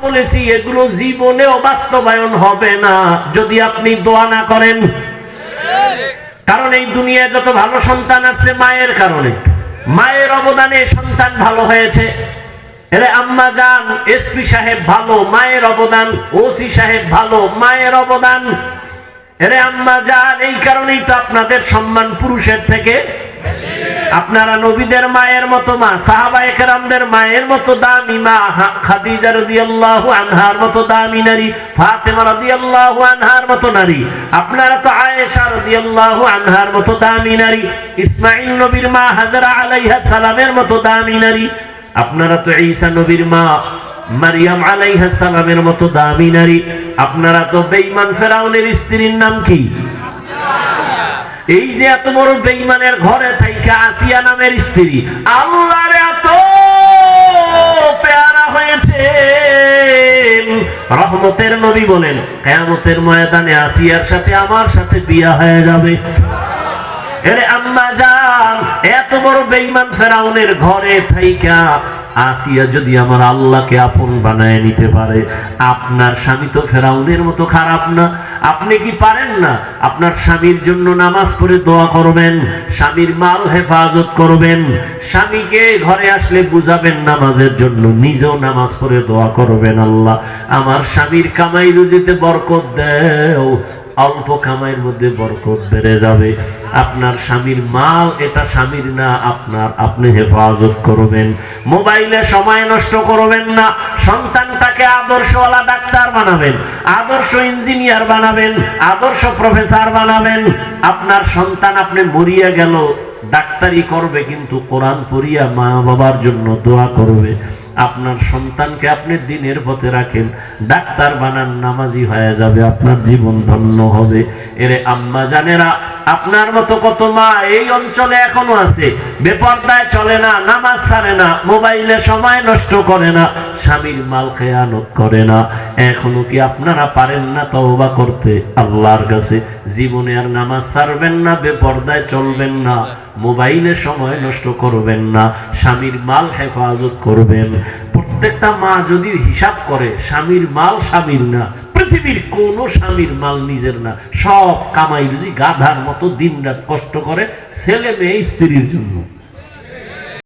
বলেছি এগুলো জীবনেও বাস্তবায়ন হবে না যদি আপনি দোয়া না করেন। কারণ এই দুনিয়ায় যত ভালো সন্তান আছে মায়ের কারণে, মায়ের অবদানে সন্তান ভালো হয়েছে। এরে আম্মা জান, এসপি সাহেব ভালো, মায়ের অবদান। ওসি সাহেব ভালো, মায়ের অবদান। এরে আম্মা জান, এই কারণেই তো আপনাদের সম্মান পুরুষের থেকে। আপনারা নবীদের মায়ের মতো মা, সাহাবায়ে কেরামদের মায়ের মতো দামি মা, খাদিজা রাদিয়াল্লাহু আনহার মতো দামি নারী, ফাতেমা রাদিয়াল্লাহু আনহার মতো নারী। আপনারা তো আয়েশা রাদিয়াল্লাহু আনহার মতো দামি নারী, ইসমাঈল নবীর মা হাজরা আলাইহা সালামের মতো দামি নারী। আপনারা তো ঈসা নবীর মা মারিয়াম আলাইহা সালামের মতো দামি নারী। আপনারা তো বেঈমান ফেরাউনের স্ত্রীর নাম কি? এই যে এত বড় বেঈমানের ঘরে থাইকা আসিয়া নামের স্ত্রী আল্লাহর এত পেয়ারা হয়েছে। রহমতের নবী বলেন কিয়ামতের ময়দানে আসিয়ার সাথে আমার সাথে বিয়া হয়ে যাবে। এরে আম্মা জান, এত বড় বেঈমান ফেরাউনের ঘরে থাইকা আসিয়া যদি আমার আল্লাহকে আপন বানায় নিতে পারে, আপনার স্বামী তো ফেরাউনের মতো খারাপ না। আপনি কি পারেন না আপনার স্বামীর জন্য নামাজ পড়ে দোয়া করবেন, স্বামীর মাল হেফাজত করবেন, স্বামীকে ঘরে আসলে বুঝাবেন নামাজের জন্য, নিজেও নামাজ পড়ে দোয়া করবেন, আল্লাহ আমার স্বামীর কামাই রুজিতে বরকত দেও, অল্প কামাইয়ের মধ্যে বরকত বেড়ে যাবে। আপনার স্বামীর মাল এটা স্বামীর না, আপনার, আপনি হেফাজত করবেন। মোবাইলে সময় নষ্ট করবেন না। সন্তানটাকে আদর্শওয়ালা ডাক্তার বানাবেন, আদর্শ ইঞ্জিনিয়ার বানাবেন, আদর্শ প্রফেসর বানাবেন। আপনার সন্তান আপনি মরিয়া গেল ডাক্তারি করবে কিন্তু কোরআন পড়িয়া মা বাবার জন্য দোয়া করবে। আপনার সন্তানকে আপনি দ্বীনের পথে রাখেন, ডাক্তার বানান, নামাজি হয়ে যাবে, আপনার জীবন ধন্য হবে। এরে আম্মা জানেরা, আপনার মতো কত মা এই অঞ্চলে এখনো আছে, বেপরদায় চলে না, নামাজ ছাড়ে না, মোবাইলে সময় নষ্ট করে না, স্বামীর মাল খেয়ানত করে না। এখনো কি আপনারা পারেন না তওবা করতে আল্লাহর কাছে? জীবনে আর নামাজ ছাড়বেন না, বেপরদায় চলবেন না, মোবাইলে সময় নষ্ট করবেন না, স্বামীর মাল হেফাজত করবেন। প্রত্যেকটা মা যদি হিসাব করে স্বামীর মাল স্বামীর না, পৃথিবীর কোন স্বামীর মাল নিজের না, সব কামাই রুজি গাধার মতো দিনরাত কষ্ট করে ছেলে মেয়ে স্ত্রীর জন্য।